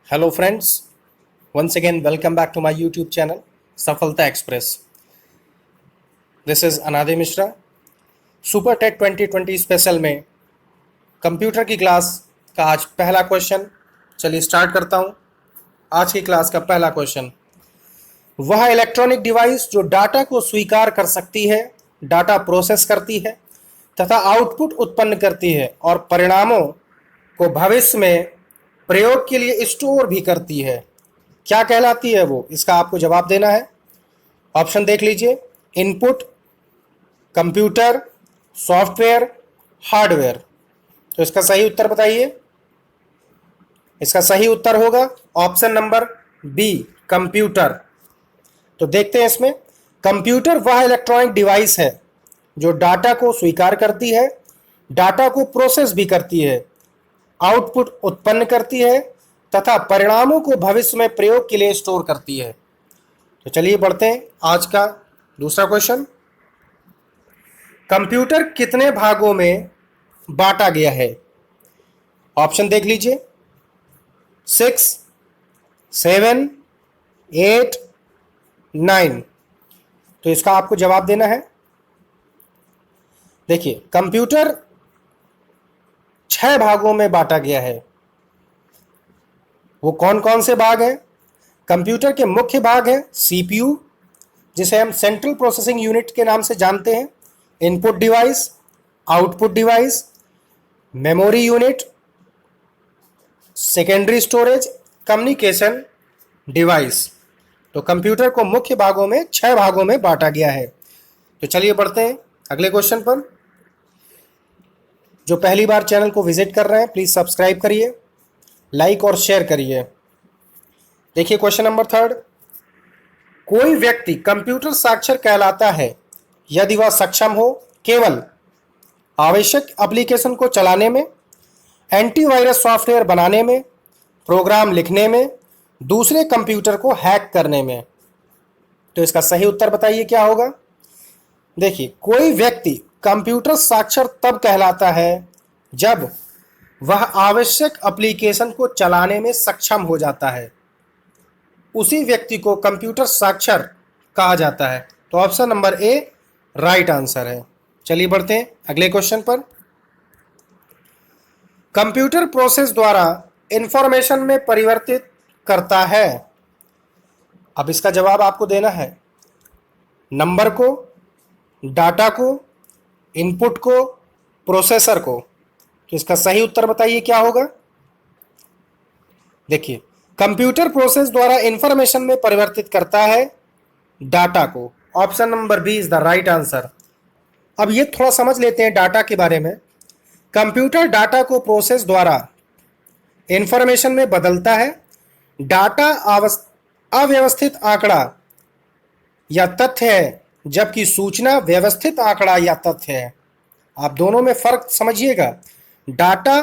Hello friends, once again welcome back to my YouTube channel Safalta Express. This is Anade Mishra. Super TET 2020 special में computer की class का आज पहला question. चलिए start करता हूं। आज की क्लास का पहला क्वेश्चन, वह इलेक्ट्रॉनिक डिवाइस जो डाटा को स्वीकार कर सकती है, डाटा प्रोसेस करती है तथा आउटपुट उत्पन्न करती है और परिणामों को भविष्य में प्रयोग के लिए स्टोर भी करती है, क्या कहलाती है वो? इसका आपको जवाब देना है। ऑप्शन देख लीजिए, इनपुट, कंप्यूटर, सॉफ्टवेयर, हार्डवेयर। तो इसका सही उत्तर बताइए। इसका सही उत्तर होगा ऑप्शन नंबर बी, कंप्यूटर। तो देखते हैं इसमें, कंप्यूटर वह इलेक्ट्रॉनिक डिवाइस है जो डाटा को स्वीकार करती है, डाटा को प्रोसेस भी करती है, आउटपुट उत्पन्न करती है तथा परिणामों को भविष्य में प्रयोग के लिए स्टोर करती है। तो चलिए बढ़ते हैं आज का दूसरा क्वेश्चन। कंप्यूटर कितने भागों में बांटा गया है? ऑप्शन देख लीजिए, 6, 7, 8, 9। तो इसका आपको जवाब देना है। देखिए, कंप्यूटर 6 भागों में बांटा गया है। वो कौन कौन से भाग हैं? कंप्यूटर के मुख्य भाग हैं सीपीयू, जिसे हम सेंट्रल प्रोसेसिंग यूनिट के नाम से जानते हैं, input device, output device, memory unit, secondary storage, communication device. तो कंप्यूटर को मुख्य भागों में 6 भागों में बांटा गया है। तो चलिए बढ़ते हैं अगले क्वेश्चन पर। जो पहली बार चैनल को विजिट कर रहे हैं, प्लीज सब्सक्राइब करिए, लाइक और शेयर करिए। देखिए क्वेश्चन नंबर 3, कोई व्यक्ति कंप्यूटर साक्षर कहलाता है यदि वह सक्षम हो केवल आवश्यक एप्लीकेशन को चलाने में, एंटीवायरस सॉफ्टवेयर बनाने में, प्रोग्राम लिखने में, दूसरे कंप्यूटर को हैक करने में। तो इसका सही उत्तर बताइए क्या होगा। देखिए, कोई व्यक्ति कंप्यूटर साक्षर तब कहलाता है जब वह आवश्यक एप्लीकेशन को चलाने में सक्षम हो जाता है, उसी व्यक्ति को कंप्यूटर साक्षर कहा जाता है। तो option number A right answer है। चलिए बढ़ते हैं अगले क्वेश्चन पर। कंप्यूटर प्रोसेस द्वारा इंफॉर्मेशन में परिवर्तित करता है। अब इसका जवाब आपको देना है, नंबर को, डाटा को, इनपुट को, प्रोसेसर को। तो इसका सही उत्तर बताइए क्या होगा। देखिए, कंप्यूटर प्रोसेस द्वारा इंफॉर्मेशन में परिवर्तित करता है डाटा को। Option number B is the right answer. अब ये थोड़ा समझ लेते हैं डाटा के बारे में। कंप्यूटर डाटा को प्रोसेस द्वारा इंफॉर्मेशन में बदलता है। डाटा अव्यवस्थित आंकड़ा या तथ्य है, जबकि सूचना व्यवस्थित आंकड़ा या तथ्य है। आप दोनों में फर्क समझिएगा। डाटा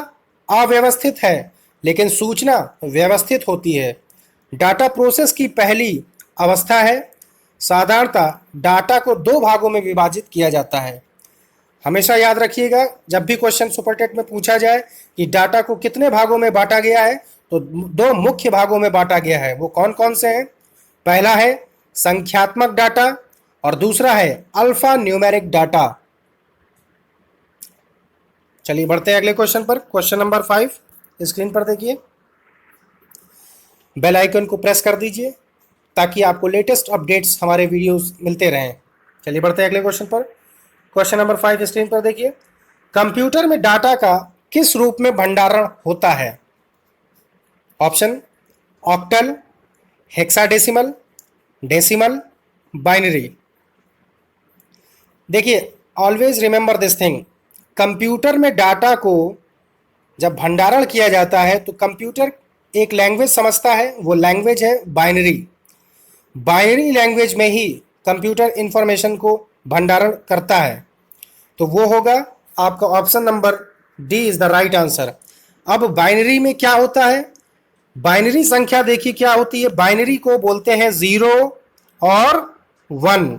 अव्यवस्थित है लेकिन सूचना व्यवस्थित होती है। डाटा प्रोसेस की पहली अवस्था है। साधारणतः डाटा को 2 भागों में विभाजित किया जाता है। हमेशा याद रखिएगा, जब भी क्वेश्चन सुपरटेट में पूछा जाए कि डाटा को कितने भागों में बांटा गया है, तो 2 मुख्य भागों में बांटा गया है। वो कौन कौन से हैं? पहला है संख्यात्मक डाटा और दूसरा है अल्फा न्यूमेरिक डाटा। चलिए बढ़ते हैं अगले क्वेश्चन पर। क्वेश्चन नंबर 5 स्क्रीन पर देखिए। बेल आइकन को प्रेस कर दीजिए ताकि आपको लेटेस्ट अपडेट्स हमारे वीडियोस मिलते रहें। चलिए बढ़ते हैं अगले क्वेश्चन पर। क्वेश्चन नंबर 5 स्क्रीन पर देखिए। कंप्यूटर में डाटा का किस रूप में भंडारण होता है? Option octal, hexadecimal, decimal, binary. देखिए, always remember this thing, computer में डाटा को जब भंडारण किया जाता है तो कंप्यूटर एक लैंग्वेज समझता है। वो लैंग्वेज है बाइनरी। बाइनरी लैंग्वेज में ही कंप्यूटर इंफॉर्मेशन को भंडारण करता है। तो वो होगा आपका option number D is the right answer. अब बाइनरी में क्या होता है? बाइनरी संख्या देखिए क्या होती है। बाइनरी को बोलते हैं 0 और 1।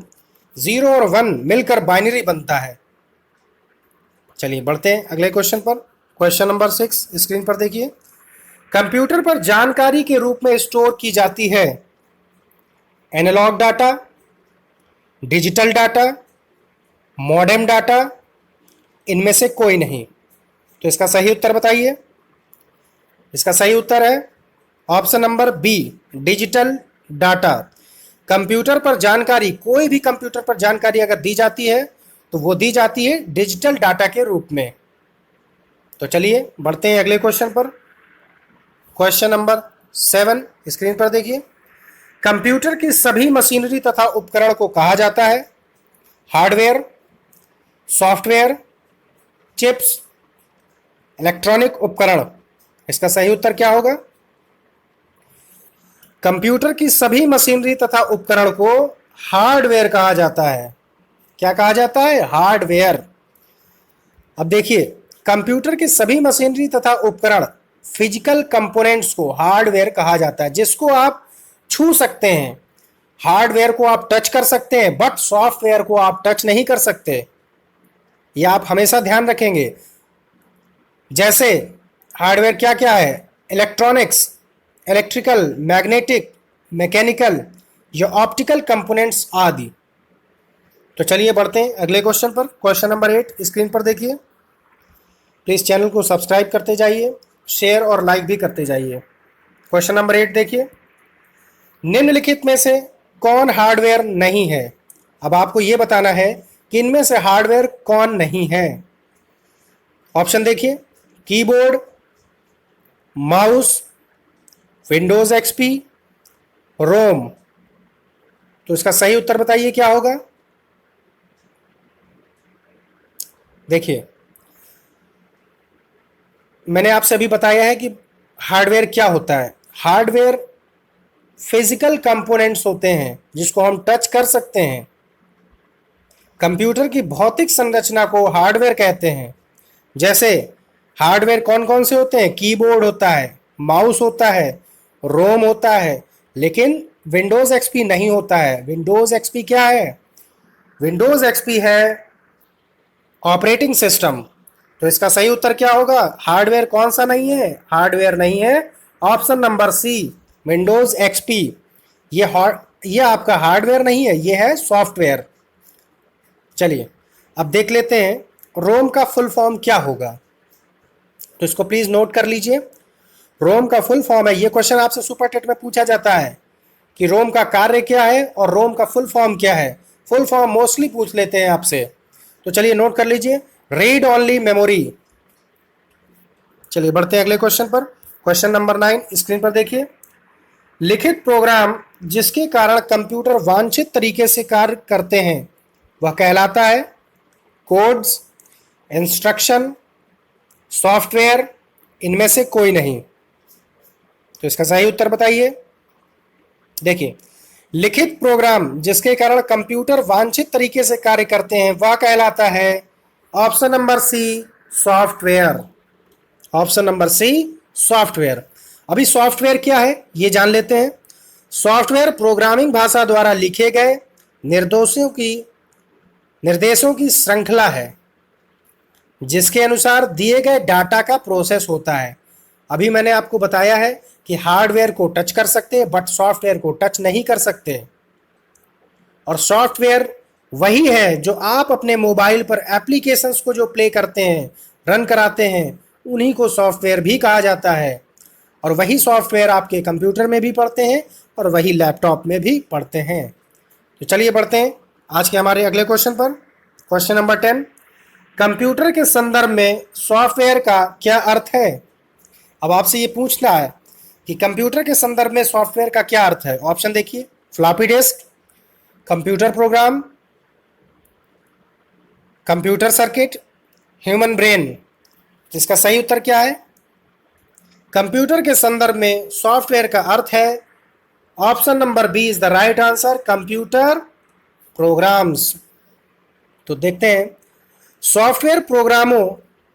0 और 1 मिलकर बाइनरी बनता है। चलिए बढ़ते हैं अगले क्वेश्चन पर। क्वेश्चन नंबर 6 स्क्रीन पर देखिए। कंप्यूटर पर जानकारी के रूप में स्टोर की जाती है analog data, digital data, modem data, इनमें से कोई नहीं। तो इसका सही उत्तर बताइए। इसका सही उत्तर है option number B, digital data. Computer पर जानकारी, कोई भी कंप्यूटर पर जानकारी अगर दी जाती है तो वो दी जाती है डिजिटल डाटा के रूप में। तो चलिए बढ़ते हैं अगले क्वेश्चन पर। क्वेश्चन नंबर 7 स्क्रीन पर देखिए। कंप्यूटर की सभी मशीनरी तथा उपकरण को कहा जाता है हार्डवेयर, सॉफ्टवेयर, चिप्स, इलेक्ट्रॉनिक उपकरण। इसका सही उत्तर क्या होगा? कंप्यूटर की सभी मशीनरी तथा उपकरण को हार्डवेयर कहा जाता है। क्या कहा जाता है? हार्डवेयर। अब देखिए, कंप्यूटर की सभी मशीनरी तथा उपकरण, फिजिकल कंपोनेंट्स को हार्डवेयर कहा जाता है, जिसको आप छू सकते हैं। हार्डवेयर को आप टच कर सकते हैं, बट सॉफ्टवेयर को आप टच नहीं कर सकते। यह आप हमेशा ध्यान रखेंगे। जैसे हार्डवेयर क्या क्या है? इलेक्ट्रॉनिक्स, इलेक्ट्रिकल, मैग्नेटिक, मैकेनिकल या ऑप्टिकल कंपोनेंट्स आदि। तो चलिए बढ़ते हैं अगले क्वेश्चन पर। क्वेश्चन नंबर 8 स्क्रीन पर देखिए। प्लीज चैनल को सब्सक्राइब करते जाइए, शेयर और लाइक भी करते जाइए। क्वेश्चन नंबर 8 देखिए। निम्नलिखित में से कौन हार्डवेयर नहीं है? अब आपको यह बताना है कि इनमें से हार्डवेयर कौन नहीं है। ऑप्शन देखिए, कीबोर्ड, माउस, विंडोज एक्सपी, रोम। तो इसका सही उत्तर बताइए क्या होगा। देखिए, मैंने आपसे अभी बताया है कि हार्डवेयर क्या होता है। हार्डवेयर फिजिकल कंपोनेंट्स होते हैं जिसको हम टच कर सकते हैं। कंप्यूटर की भौतिक संरचना को हार्डवेयर कहते हैं। जैसे हार्डवेयर कौन कौन से होते हैं? कीबोर्ड होता है, माउस होता है, रोम होता है, लेकिन विंडोज एक्सपी नहीं होता है। विंडोज एक्सपी क्या है? विंडोज एक्सपी है ऑपरेटिंग सिस्टम। तो इसका सही उत्तर क्या होगा? हार्डवेयर कौन सा नहीं है? हार्डवेयर नहीं है option number C, Windows XP. ये आपका हार्डवेयर नहीं है, ये है सॉफ्टवेयर। चलिए अब देख लेते हैं रोम का फुल फॉर्म क्या होगा। तो इसको प्लीज नोट कर लीजिए। रोम का फुल फॉर्म है, ये क्वेश्चन आपसे सुपर टेट में पूछा जाता है कि रोम का कार्य क्या है और रोम का फुल फॉर्म क्या है। फुल फॉर्म मोस्टली पूछ लेते हैं आपसे, तो चलिए नोट कर लीजिए, रीड ओनली मेमोरी। चलिए बढ़ते हैं अगले क्वेश्चन पर। क्वेश्चन नंबर 9 स्क्रीन पर देखिए। लिखित प्रोग्राम जिसके कारण कंप्यूटर वांछित तरीके से कार्य करते हैं वह कहलाता है कोड्स, इंस्ट्रक्शन, सॉफ्टवेयर, इनमें से कोई नहीं। तो इसका सही उत्तर बताइए। देखिए, लिखित प्रोग्राम जिसके कारण कंप्यूटर वांछित तरीके से कार्य करते हैं वह कहलाता है option number C, software. Option number C, software. अभी सॉफ्टवेयर क्या है ये जान लेते हैं। सॉफ्टवेयर प्रोग्रामिंग भाषा द्वारा लिखे गए निर्देशों की श्रृंखला है जिसके अनुसार दिए गए डाटा का प्रोसेस होता है। अभी मैंने आपको बताया है कि हार्डवेयर को टच कर सकते हैं बट सॉफ्टवेयर को टच नहीं कर सकते। और सॉफ्टवेयर वही है जो आप अपने मोबाइल पर एप्लीकेशंस को जो प्ले करते हैं, रन कराते हैं, उन्हीं को सॉफ्टवेयर भी कहा जाता है। और वही सॉफ्टवेयर आपके कंप्यूटर में भी पढ़ते हैं और वही लैपटॉप में भी पढ़ते हैं। तो चलिए बढ़ते हैं आज के हमारे अगले क्वेश्चन पर। क्वेश्चन नंबर 10, कंप्यूटर के संदर्भ में सॉफ्टवेयर का क्या अर्थ है? अब आपसे ये पूछना है कि कंप्यूटर के संदर्भ में सॉफ्टवेयर का क्या अर्थ है। ऑप्शन देखिए, floppy disk, computer program, computer circuit, human brain. इसका सही उत्तर क्या है? कंप्यूटर के संदर्भ में सॉफ्टवेयर का अर्थ है option number B is the right answer, computer programs. तो देखते हैं, सॉफ्टवेयर प्रोग्रामों,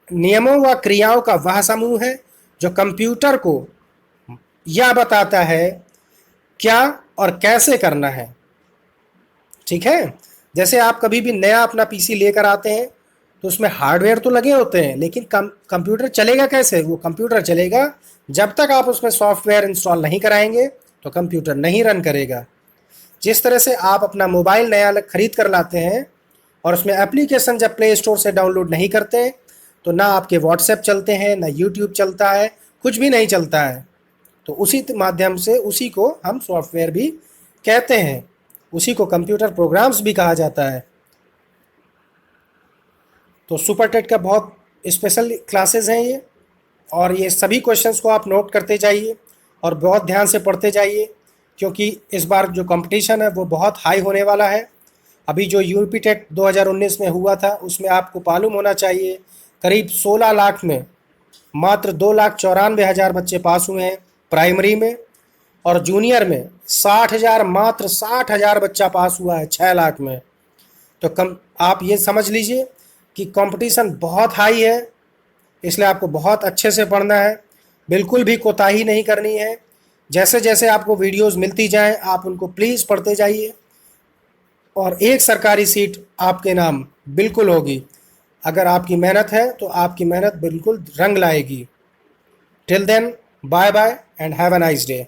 नियमों व क्रियाओं का वह समूह है जो कंप्यूटर को यह बताता है क्या और कैसे करना है। ठीक है, जैसे आप कभी भी नया अपना पीसी लेकर आते हैं तो उसमें हार्डवेयर तो लगे होते हैं, लेकिन कंप्यूटर चलेगा कैसे? वो कंप्यूटर चलेगा जब तक आप उसमें सॉफ्टवेयर इंस्टॉल नहीं कराएंगे तो कंप्यूटर नहीं रन करेगा। जिस तरह से आप अपना मोबाइल नया खरीद कर लाते हैं और उसमें एप्लीकेशन जब प्ले स्टोर से डाउनलोड नहीं करते तो ना आपके व्हाट्सएप चलते हैं, ना यूट्यूब चलता है, कुछ भी नहीं चलता है। तो उसी माध्यम से उसी को हम सॉफ्टवेयर भी कहते हैं, उसी को कंप्यूटर प्रोग्राम्स भी कहा जाता है। तो सुपर टेट का बहुत स्पेशल क्लासेस हैं ये, और ये सभी क्वेश्चंस को आप नोट करते जाइए और बहुत ध्यान से पढ़ते जाइए, क्योंकि इस बार जो कंपटीशन है वो बहुत हाई होने वाला है। अभी जो यूपी टेट 2019 में हुआ था उसमें आपको मालूम होना चाहिए करीब 16 लाख में मात्र 2,94,000 बच्चे पास हुए हैं प्राइमरी में, और जूनियर में 60,000, मात्र 60,000 बच्चा पास हुआ है 6 लाख में। तो कम आप ये समझ लीजिए कि कंपटीशन बहुत हाई है, इसलिए आपको बहुत अच्छे से पढ़ना है, बिल्कुल भी कोताही नहीं करनी है। जैसे जैसे आपको वीडियोस मिलती जाएं आप उनको प्लीज़ पढ़ते जाइए, और एक सरकारी सीट आपके नाम बिल्कुल होगी। अगर आपकी मेहनत है तो आपकी मेहनत बिल्कुल रंग लाएगी। Till then, bye bye and have a nice day.